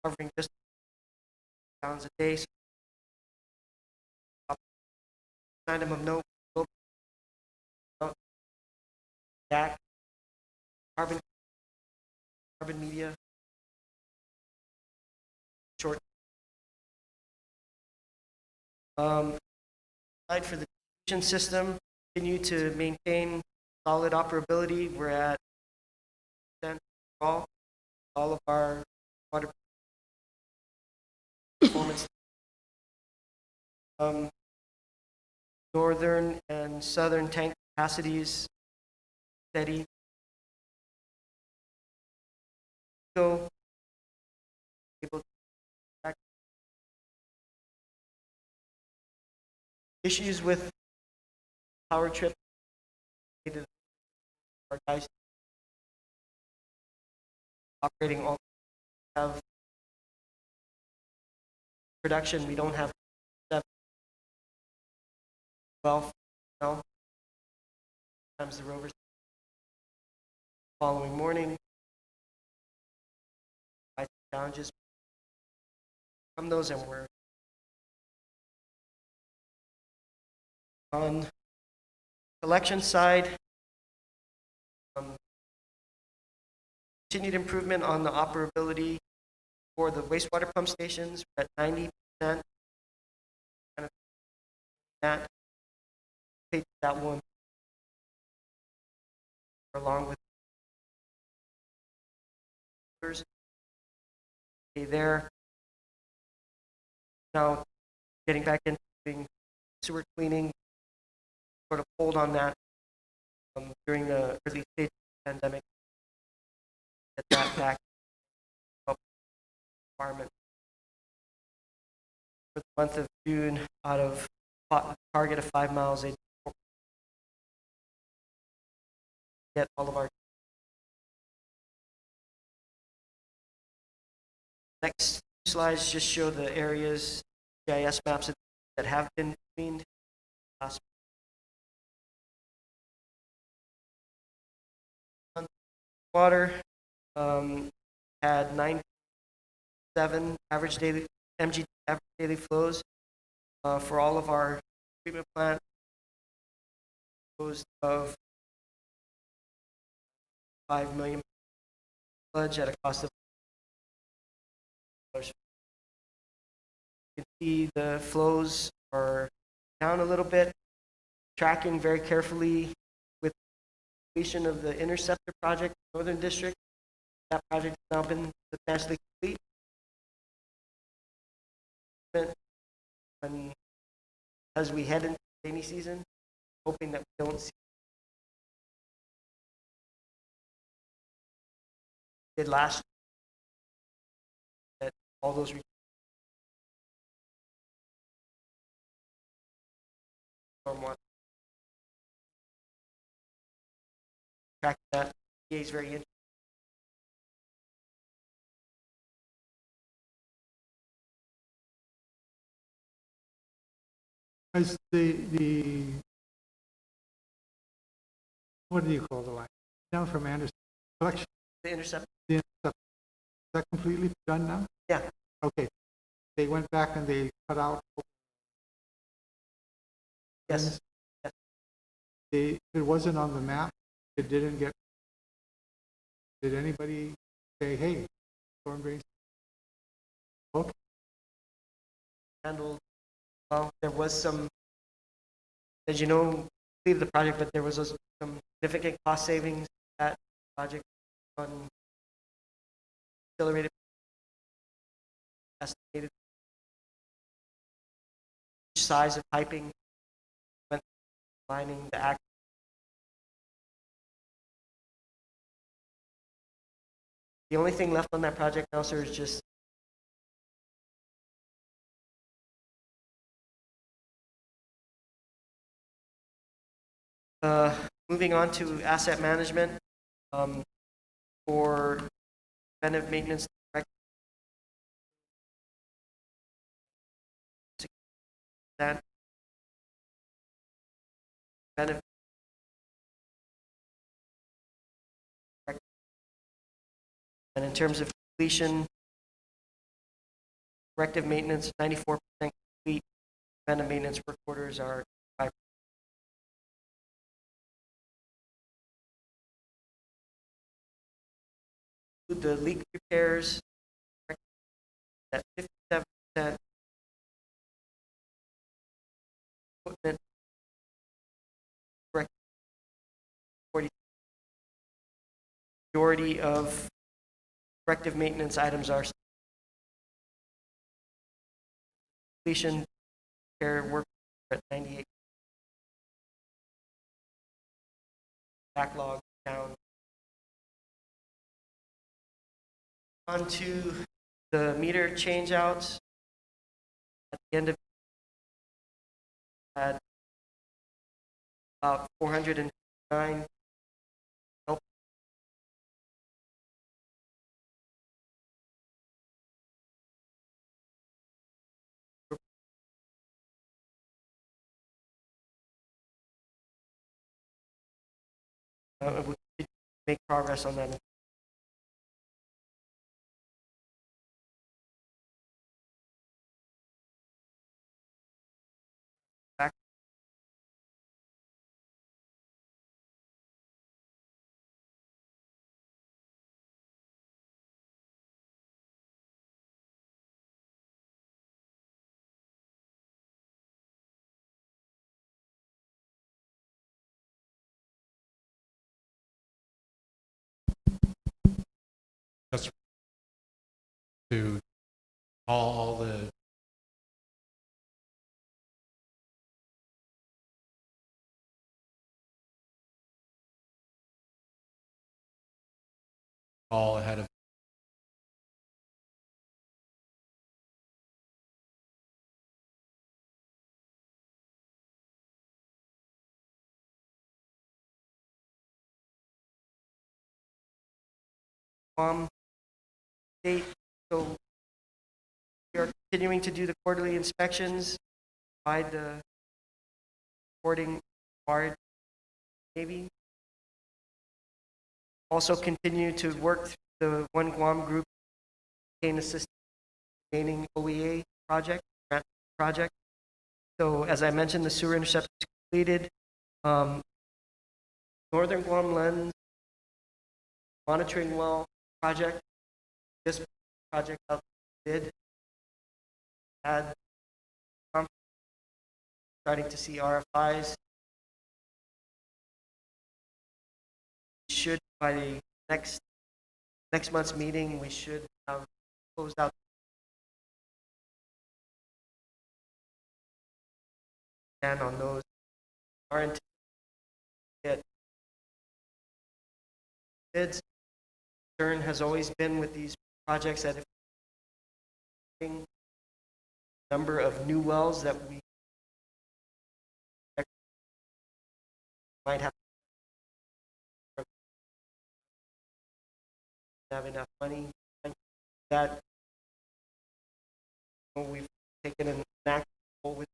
covering just gallons a day. So, item of note, DAC, carbon media, short. Slide for the distribution system, continue to maintain solid operability. We're at 10% all of our water performance. Northern and southern tank capacities steady. So able to issues with power trip. Our guys operating all have production. We don't have 12 now. Sometimes the rovers following morning. Challenges from those, and we're on collection side. Continued improvement on the operability for the wastewater pump stations. We're at 90%. Kind of that one along with others. Okay, there. Now getting back into doing sewer cleaning. Sort of hold on that during the early stage of the pandemic. Get that back environment. For the month of June, out of target of 5 miles, they get all of our. Next slides just show the areas, GIS maps that have been cleaned. Water had 9.7 average daily mg average daily flows for all of our treatment plant. Composed of 5 million sludge at a cost of $1. You can see the flows are down a little bit. Tracking very carefully with completion of the interceptor project, Northern District. That project has now been substantially complete. And as we head into the rainy season, hoping that we don't see did last that all those stormwater. Track that. PA is very interesting. As the what do you call the line down from Anderson collection? The intercept. The intercept. Is that completely done now? Yeah. Okay. They went back and they cut out. Yes. Yes. It wasn't on the map. It didn't get. Did anybody say, "Hey, storm drains"? Okay. Handled. Well, there was some, as you know, leave the project, but there was some significant cost savings at project on accelerated estimated each size of piping, went lining the act. The only thing left on that project now, sir, is just moving on to asset management for preventive maintenance. That preventive and in terms of completion, Corrective maintenance, 94% complete. Preventive maintenance work orders are 5%. The leak repairs at 57%. Equipment, correct, 40. Majority of corrective maintenance items are completion, repair work at 98. Backlog down. On to the meter changeouts. At the end of had about 409 help. We could make progress on that. Back. Just to all the all ahead of Date. So we are continuing to do the quarterly inspections, provide the reporting required Navy. Also continue to work through the One Guam group, gain assistance gaining OEA grant project. So as I mentioned, the sewer interceptor is completed. Northern Guam Lens monitoring well project. This project out did had starting to see RFIs. Should by the next month's meeting, we should have closed out and on those. Our intent to get bids. Concern has always been with these projects that if number of new wells that we might have enough money that we've taken an active role with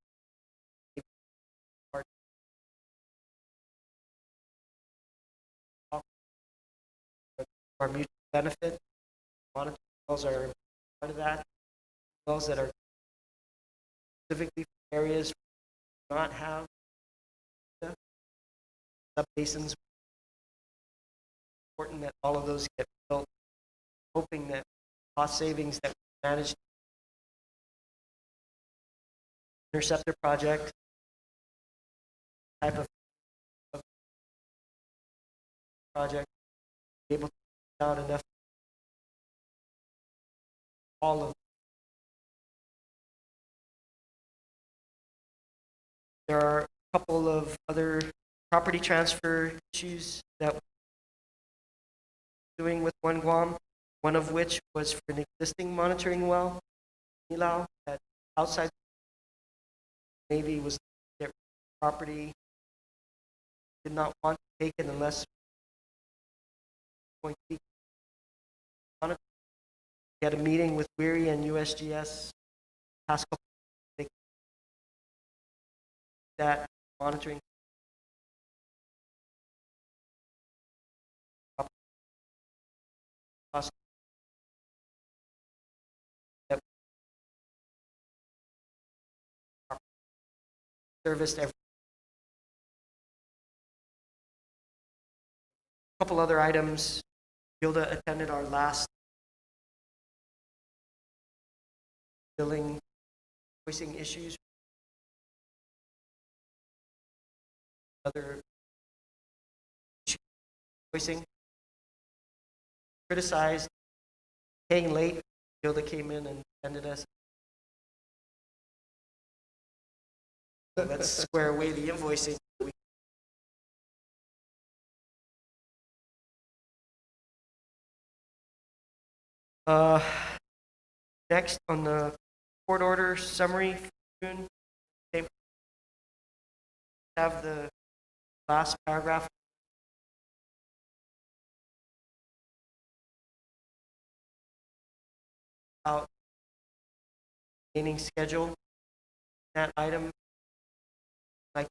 our mutual benefit. Monitoring wells are part of that. Wells that are specifically for areas do not have sub-basins. Important that all of those get built, hoping that cost savings that we managed interceptor project type of project able to put out enough all of. There are a couple of other property transfer issues that we're doing with One Guam, one of which was for an existing monitoring well, Nilau, that outside Navy was their property, did not want to take it unless we had a meeting with Weary and USGS past couple that monitoring serviced every. A couple other items. Gilda attended our last billing voicing issues. Other voicing. Criticized paying late. Gilda came in and attended us. Let's square away the invoicing. Next on the court order summary for June, okay, have the last paragraph. About meeting schedule. That item, like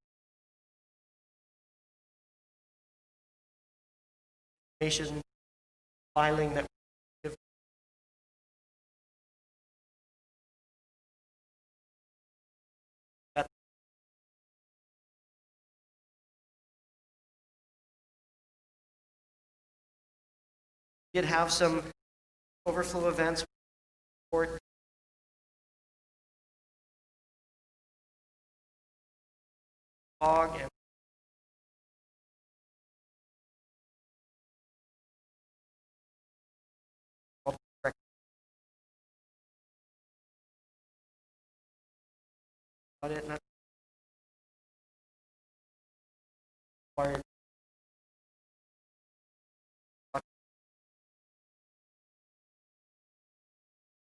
information filing that that did have some overflow events. Court log and audit not required.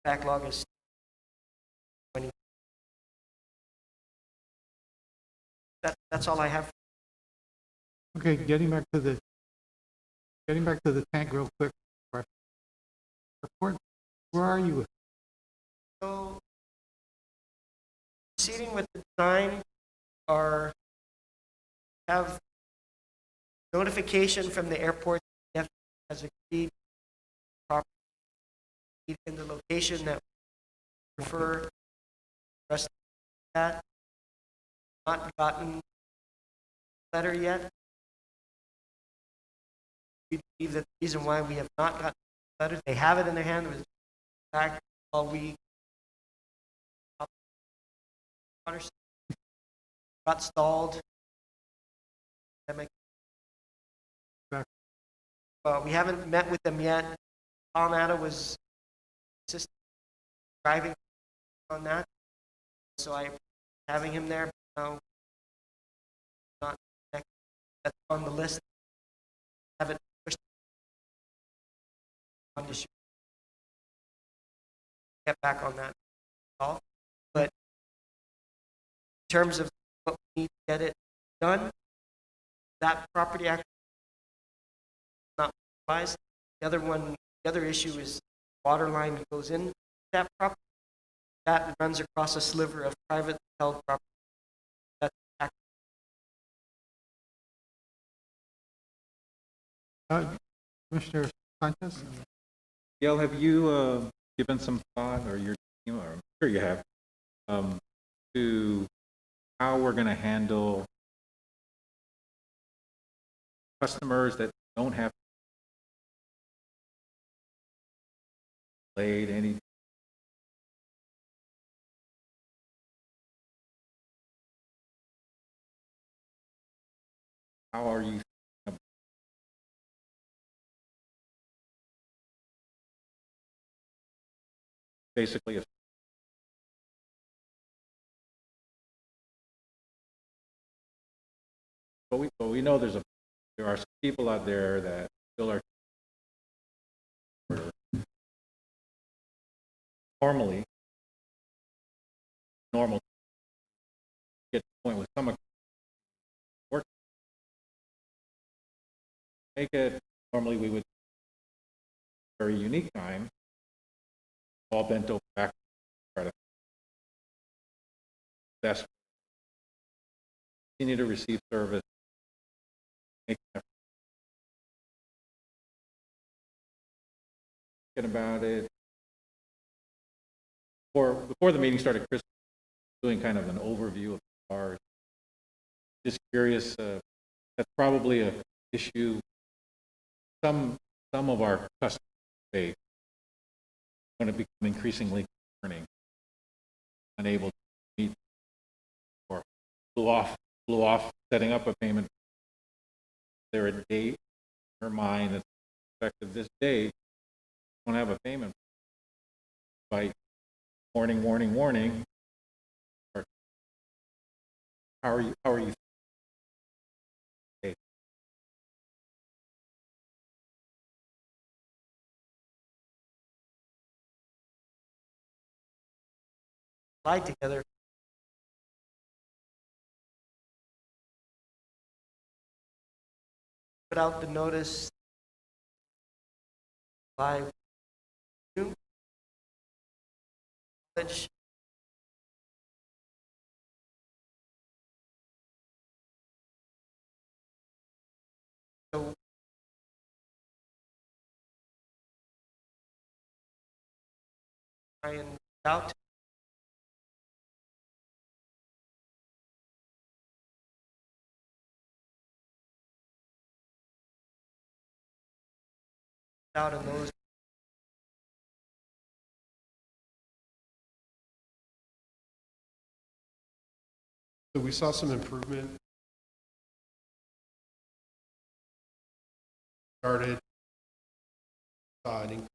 Backlog is 20. That's all I have. Okay, getting back to the tank real quick. Report, where are you with? So, proceeding with the design, are have notification from the airport that has agreed property in the location that we prefer. Rest of that not gotten letter yet. We believe that the reason why we have not gotten letters, they have it in their hand, was back while we got stalled. We haven't met with them yet. Tom Atta was assisting driving on that, so I having him there. Now, not next. That's on the list. Haven't pushed on to get back on that at all. But in terms of what we need to get it done, that property act not revised. The other issue is water line that goes in that property. That runs across a sliver of private held property. That's Commissioner Sanchez? Gail, have you given some thought, or your team, or I'm sure you have, to how we're going to handle customers that don't have laid any? How are you? Basically, but we know there are some people out there that still are normal get to the point with some work. Make it normally we would very unique time, all bent over back, try to best continue to receive service, make an effort about it. Before the meeting started, Chris was doing kind of an overview of cars. just curious, that's probably a issue. Some of our customer base are going to become increasingly concerning, unable to meet or blew off setting up a payment. There a date in her mind that's effective this date, don't have a payment by warning. Or how are you? Okay. Applied together. Put out the notice by June. College. So try and out. Out in those. So we saw some improvement. Started an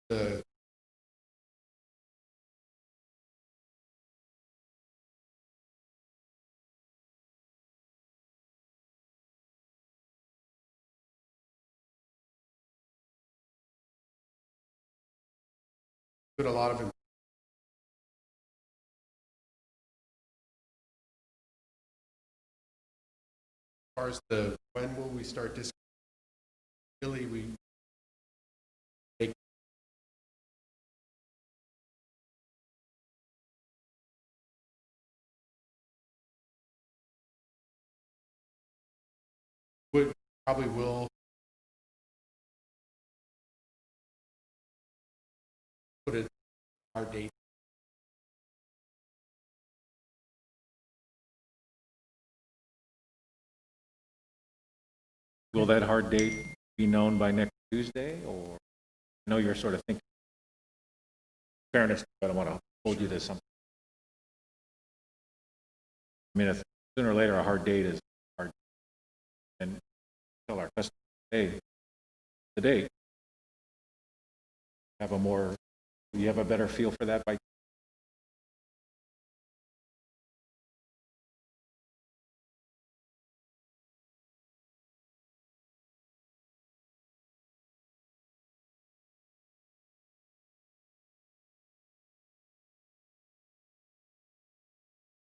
the put a lot of as far as the when will we start discounting? Really, we make would probably will put it our date. Will that hard date be known by next Tuesday, or I know you're sort of thinking fairness, but I don't want to hold you to something. I mean, if sooner or later a hard date is hard, and tell our customers, hey, the date. You have a better feel for that by.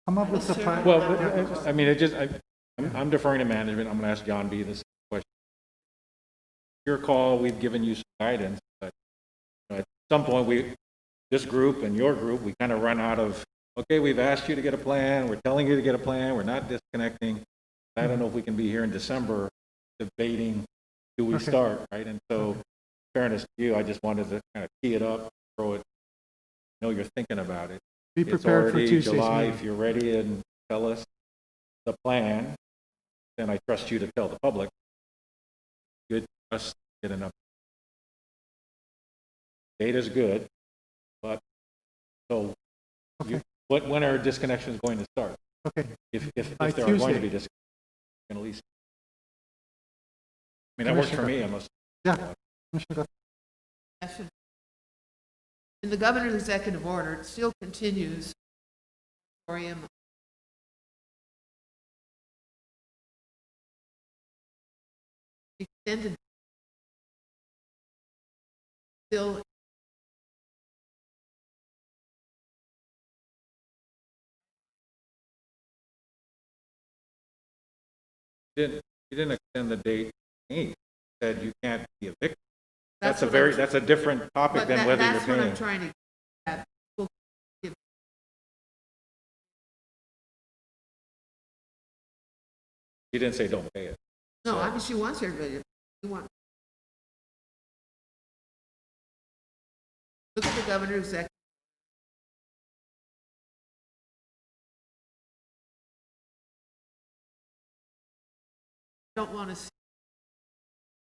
Come up with the plan. Well, I mean, I'm deferring to management. I'm going to ask John B. this question. Your call, we've given you some guidance, but at some point, this group and your group, we kind of run out of, okay, we've asked you to get a plan, we're telling you to get a plan, we're not disconnecting. I don't know if we can be here in December debating, do we start, right? And so, fairness to you, I just wanted to kind of tee it up, throw it, I know you're thinking about it. Be prepared for It's already Tuesday's July. meeting. If you're ready and tell us the plan, then I trust you to tell the public. Good for us to get enough. Data's good, but so Okay. when are disconnections going to start? Okay, If By there are going to Tuesday. be disconnections, at least. I mean, that works for me unless. yeah. Commissioner Guthrie. Session. In the governor's executive order, it still continues moratorium extended still You didn't extend the date. You said you can't be evicted. That's what I'm- a different topic but than whether you're that's what I'm paying. trying to get at. She didn't say don't pay it. No, I mean, she wants everybody to, you want. Look at the governor's executive. Don't want to see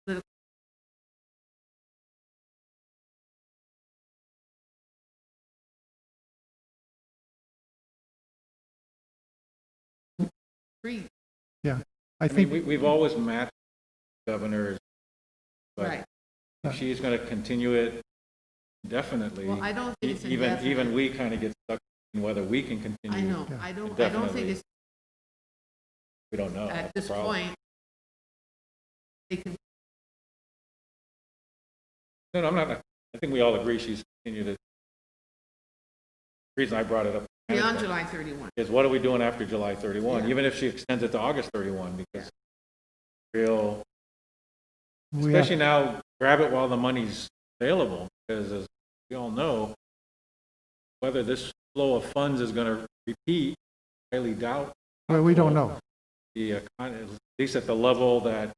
political. Free, Yeah, I I mean, think, we've always matched governors, but right. if she's going to continue it indefinitely, Well, I don't think it's even indefinite. we kind of get stuck in whether we can continue. I know, Yeah. I don't think Definitely. it's, We don't know. at That's the this problem. point, they can, No, I'm not. I think we all agree she's continued it. The reason I brought it up beyond July 31. is what are we doing after July 31? Yeah. Even if she extends it to August 31, because real, we have, especially now, grab it while the money's available, because as we all know, whether this flow of funds is going to repeat, highly doubt. well, we don't know. At least at the level that,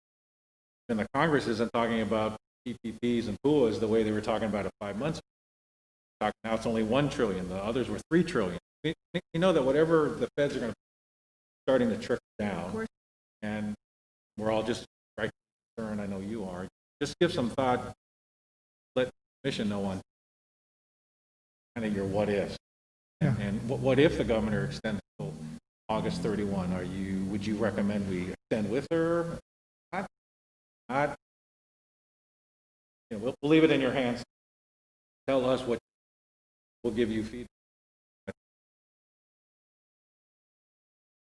and the Congress isn't talking about PPPs and PUAs the way they were talking about it 5 months ago. Now it's only 1 trillion, the others were 3 trillion. You know that whatever the feds are going to, starting to trickle down, course. and we're all just right concerned, I know you are, just give some thought, let the commission know on kind of your what ifs. Yeah. And what if the governor extends till August 31? Would you recommend we extend with her? Not, we'll leave it in your hands. Tell us what, we'll give you feedback.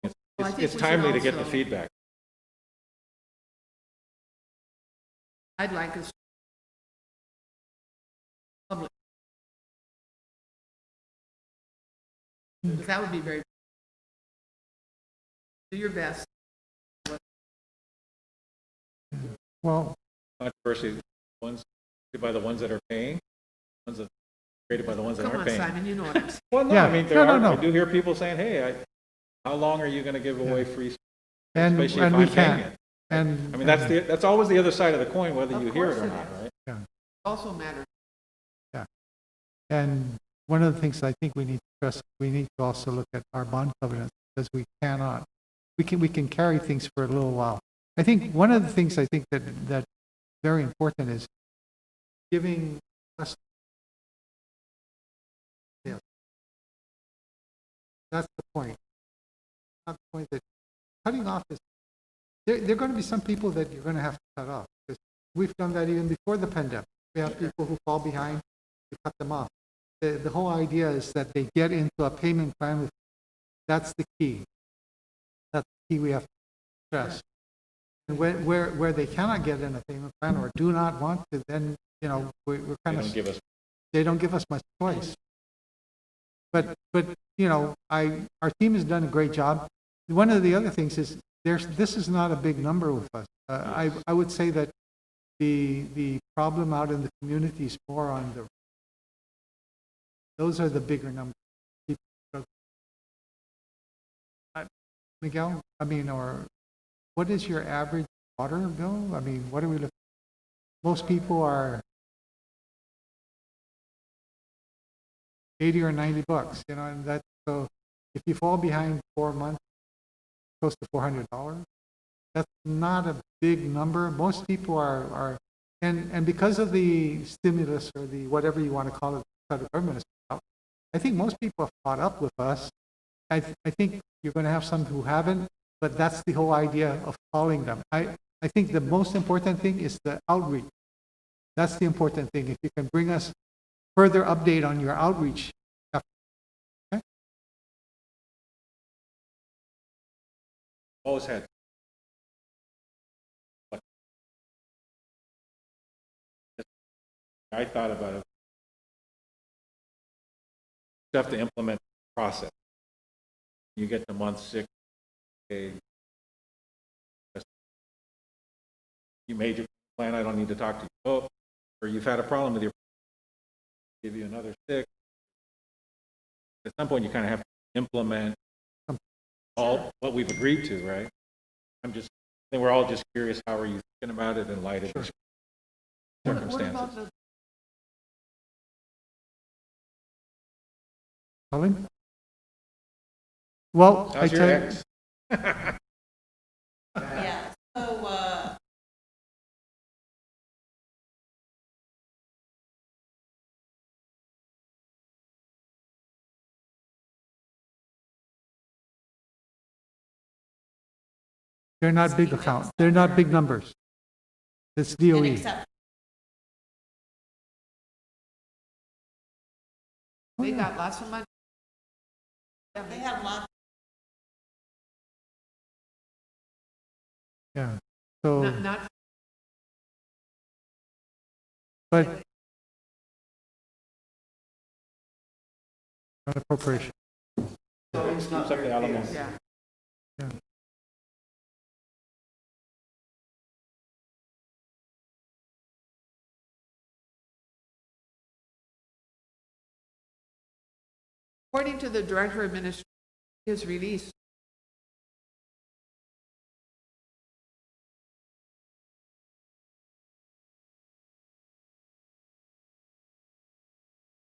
Well, I think It's we should timely to get the also- feedback. I'd like us public. Because that would be very, do your best. Well, Controversy, by the ones that are paying, ones that created by the ones that Come aren't on, paying. Simon, you know what I'm saying. Well, no, Yeah. I mean, No. I do hear people saying, hey, how long are you going to give away free, and especially if and we I'm paying can't. it? And I mean, that's always the other side of the coin, whether Of you hear it course or it not, is. right? Also matters. And one of the things I think we need to stress, we need to also look at our bond covenants, because we can carry things for a little while. I think one of the things I think that very important is giving us. Yeah. That's the point. Not the point that cutting off is, there are going to be some people that you're going to have to cut off, because we've done that even before the pandemic. We have people who fall behind, we cut them off. The whole idea is that they get into a payment plan with, that's the key. That's the key we have to stress. And where they cannot get in a payment plan or do not want to, then, we're They kind don't of, give us, they don't give us much choice. But our team has done a great job. One of the other things is, this is not a big number with us. I would say that the problem out in the community is more on those are the bigger numbers. Miguel, or what is your average water bill? What are we looking? Most people are 80 or 90 bucks, and that, so if you fall behind 4 months, close to $400, that's not a big number. Most people are and because of the stimulus or the whatever you want to call it, the federal government is out, I think most people have caught up with us. I think you're going to have some who haven't, but that's the whole idea of calling them. I think the most important thing is the outreach. That's the important thing. If you can bring us further update on your outreach. Okay? always had. I thought about it. You have to implement the process. You get to month 6, okay, you made your plan, I don't need to talk to you. Oh, or you've had a problem with your, give you another 6. At some point, you kind of have to implement all what we've agreed to, right? I'm just think we're all just curious, how are you thinking about it in light of Sure. the What circumstances? about the, Colin? Well, I How's your tell you, ex? Yeah, so, they're not big accounts. They're not big numbers. It's and DOE. accept, Oh, they yeah. got lots of money? they have lots, Yeah. So, Not, but not appropriation. Keeps up the Alamo. yeah. Yeah. According to the Director of Administration, his release,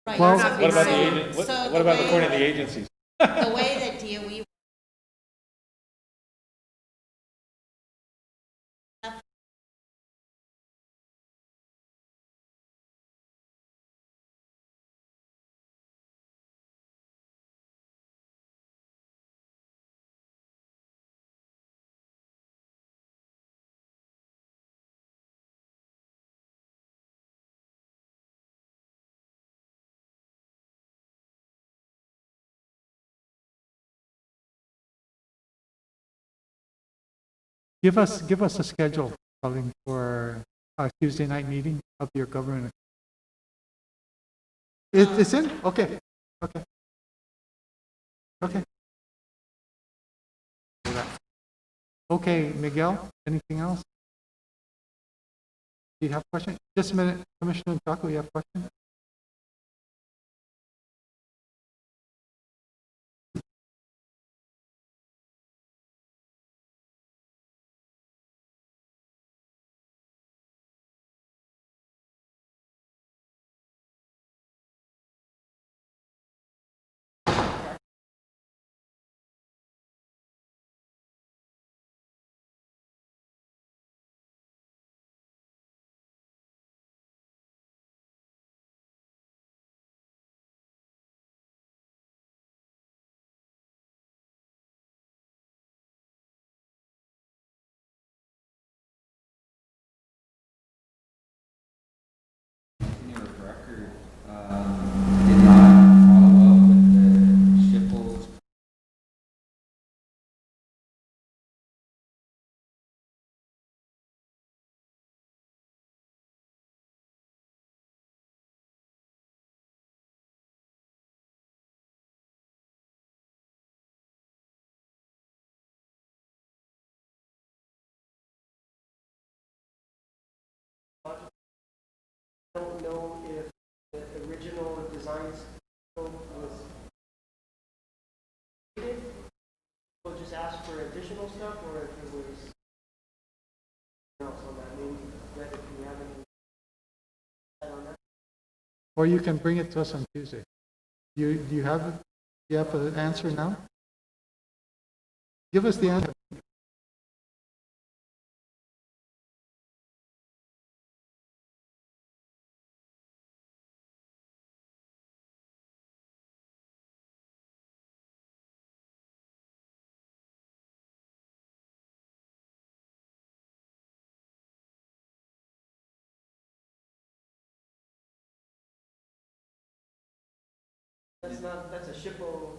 right. Well- so- What about the so- agent, so what the about way- according to the agencies? The way that DOE Give us a schedule, Colin, for our Tuesday night meeting of your government. It's in? Okay. Okay. Okay. Okay, Miguel, anything else? Do you have a question? Just a minute, Commissioner Chaco, you have a question? Your record did not follow up with the Shipples. I don't know if the original design scope was needed. We'll just ask for additional stuff, or if it was else on that. Maybe that if you have any on that. Or you can bring it to us on Tuesday. Do you have an answer now? Give us the answer.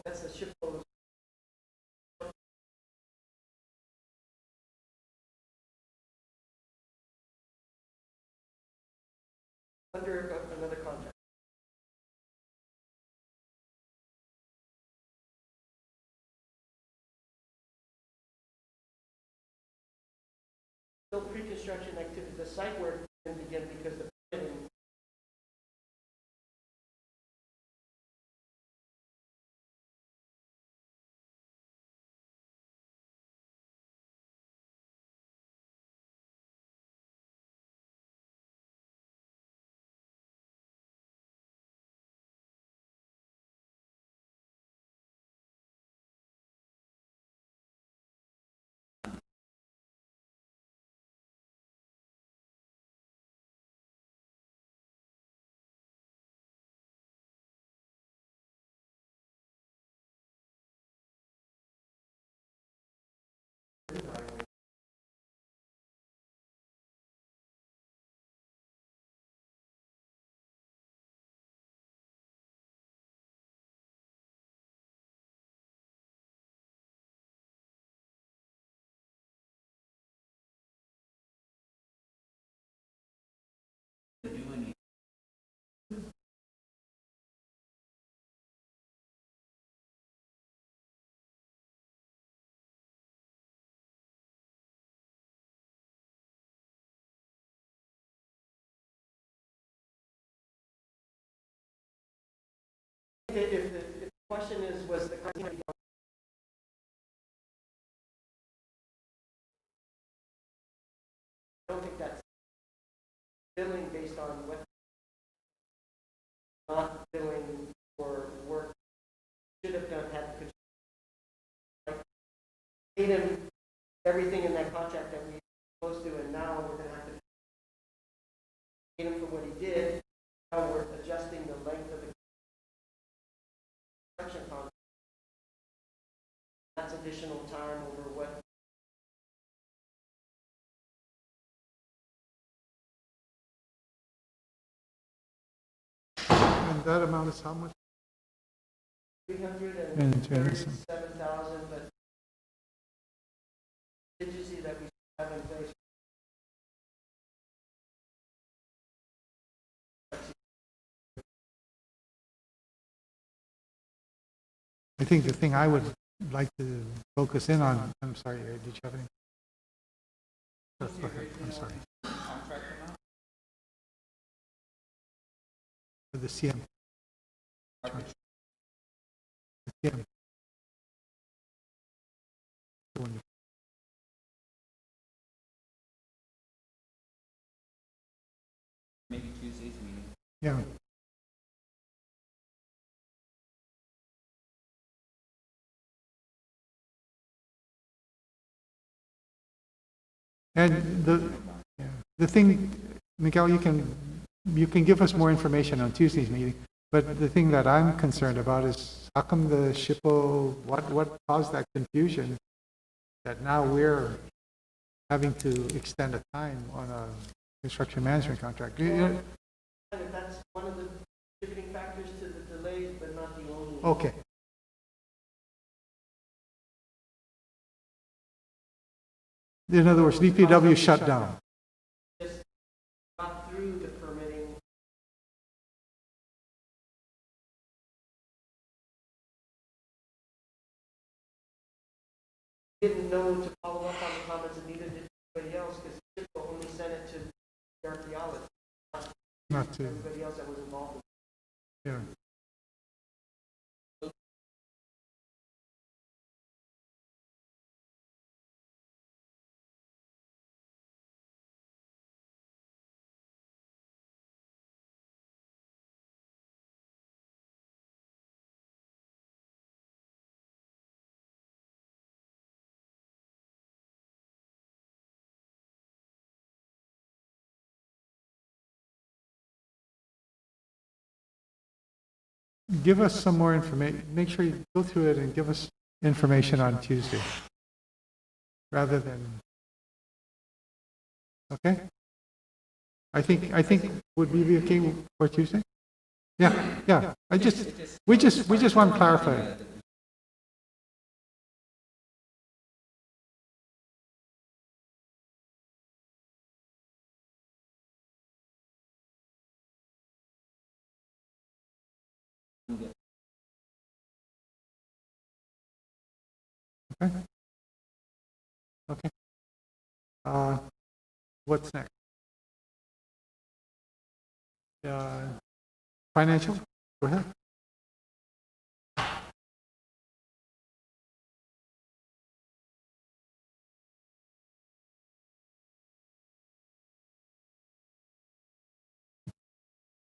That's a shippo. Under another contract. Still pre-construction activity, the site work didn't begin because the permitting If the question is, was the company, I don't think that's billing based on what, not billing for work should have done, had, could, like, paid him everything in that contract that we were supposed to, and now we're gonna have to pay him for what he did. Now we're adjusting the length of the construction contract. That's additional time over what. And that amount is how much? 337,000, but contingency that we have in place. I think the thing I would like to focus in on, I'm sorry, did you have any? Go ahead, I'm sorry. Contract amount? For the CM. Market The CM. The one you- maybe Tuesday's meeting. Yeah. And the thing, Miguel, you can give us more information on Tuesday's meeting, but the thing that I'm concerned about is how come the SHPO, what caused that confusion that now we're having to extend a time on a construction management contract? And that's one of the contributing factors to the delays, but not the only. Okay. In other words, DPW shut down. Just got through the permitting. Didn't know to follow up on the comments, and neither did anybody else, because SHPO only sent it to the archaeologists, Not to, everybody else that was involved. yeah. Give us some more information. Make sure you go through it and give us information on Tuesday, rather than. Okay. I think would we be okay for Tuesday? Yeah. We just want to clarify. Okay. Okay. What's next? Financial? Go ahead.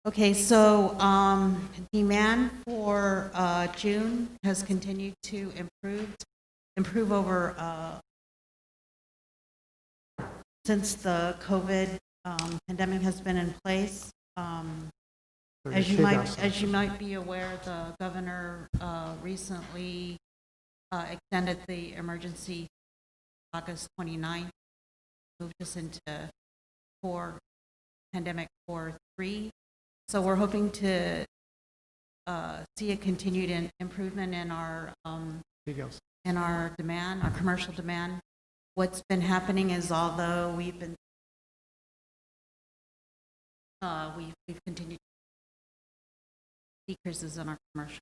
Okay, so demand for June has continued to improve over since the COVID pandemic has been in place. As you might be aware, the governor recently extended the emergency August 29th, moved us into pandemic 4-3. So we're hoping to see a continued improvement in our demand, our commercial demand. What's been happening is, although we've continued decreases in our commercial,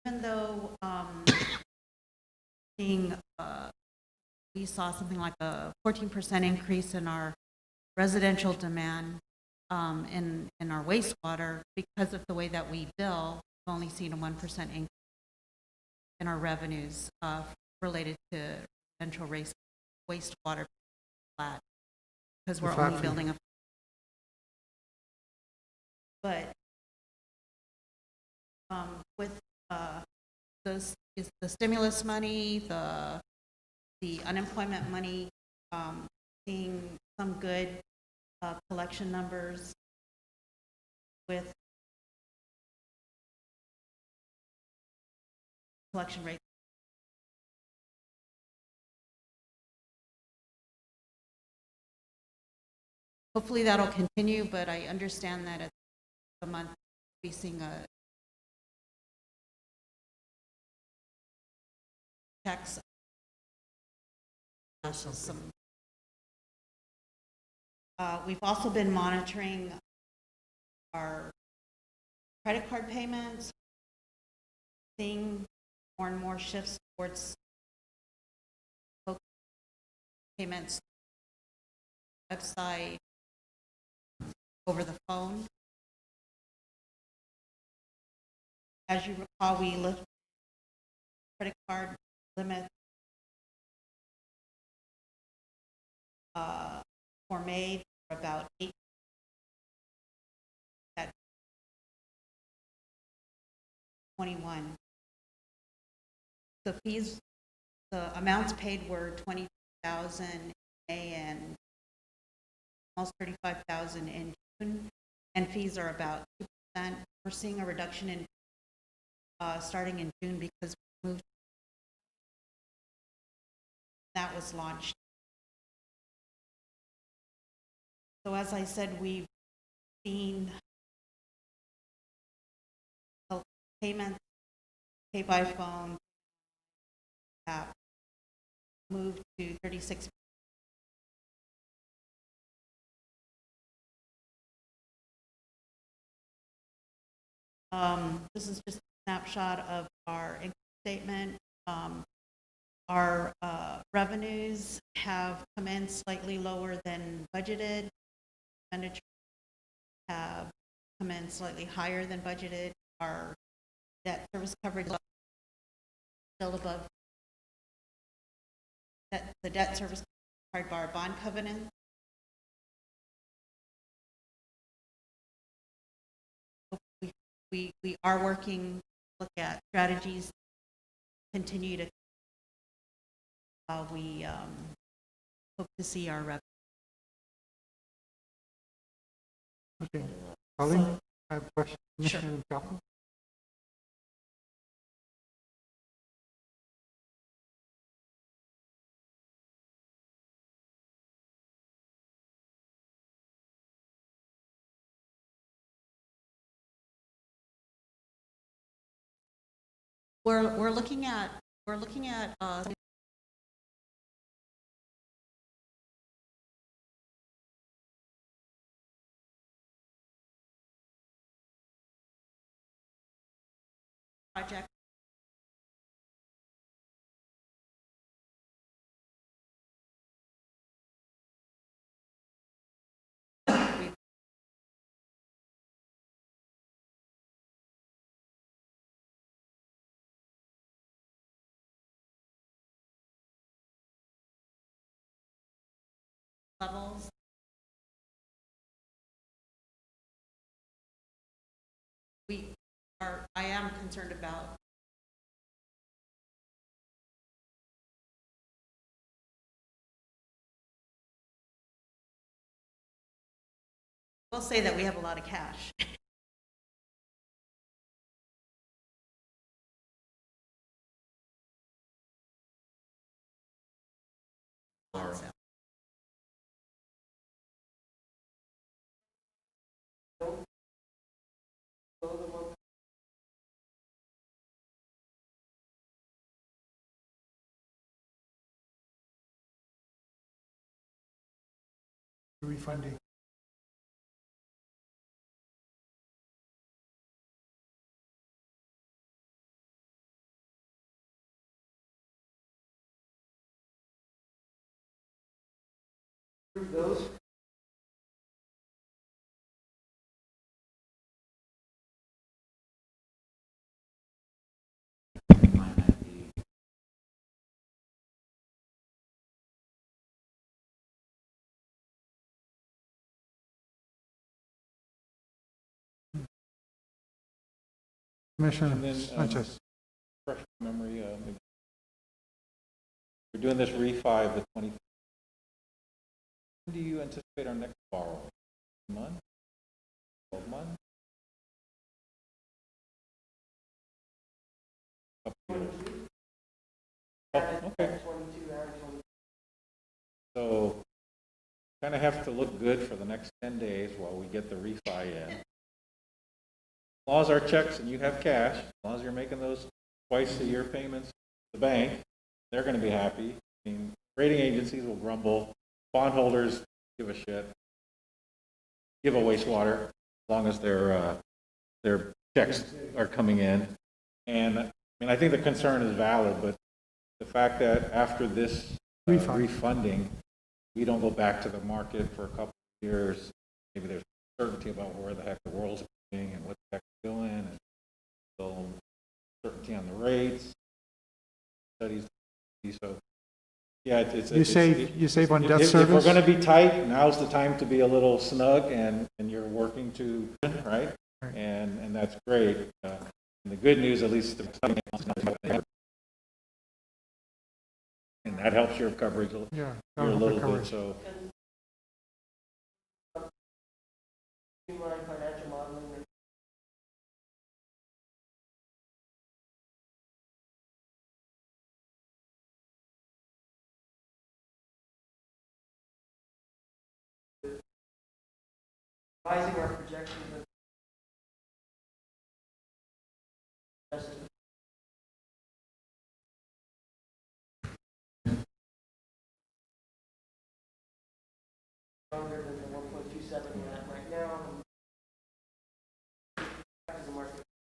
even though we saw something like a 14% increase in our residential demand. in our wastewater, because of the way that we bill, we've only seen a 1% increase in our revenues related to residential wastewater flat, because we're The flat only fee. building a. But with the stimulus money, the unemployment money, seeing some good collection numbers with collection rate. Hopefully that'll continue, but I understand that at the month, we'll be seeing a checks. We've also been monitoring our credit card payments, seeing more and more shifts towards payments, website, over the phone. As you recall, we lifted credit card limit for May for about 8 at 21. The fees, the amounts paid were 20,000 in May and almost 35,000 in June, and fees are about 2%. We're seeing a reduction in starting in June because we moved. That was launched. So as I said, we've seen payments, pay by phone, app move to 36. This is just a snapshot of our income statement. Our revenues have come in slightly lower than budgeted. Expenditures have come in slightly higher than budgeted. Our debt service coverage is still above the debt service required by our bond covenant. We are working to look at strategies, continue to we hope to see our revenue. Okay. Colleen, I have a question. Sure. Commissioner Chapo? We're looking at project. Levels. I am concerned about we'll say that we have a lot of cash. Refunding. Approve those. Commissioner And then, Sanchez. fresh memory, we're doing this refi of the 20. When do you anticipate our next borrow? A month? 12 months? Up to you. Oh, okay. So, kind of have to look good for the next 10 days while we get the refi in. As long as our checks and you have cash, as long as you're making those twice a year payments to the bank, they're going to be happy. I mean, rating agencies will grumble, bondholders give a shit, give a wastewater, as long as their checks are coming in. And I mean, I think the concern is valid, but the fact that after this refunding, we don't go back to the market for a couple of years, maybe there's certainty about where the heck the world's going and what the heck it's doing, and still certainty on the rates, studies. So, yeah, You save on debt if service? we're going to be tight, now's the time to be a little snug, and you're working to, right? And that's great. And the good news, at least, and that helps your coverage Yeah. a little bit. Coverage. So, Streamline financial modeling. Revising our projections of stronger than the 1.27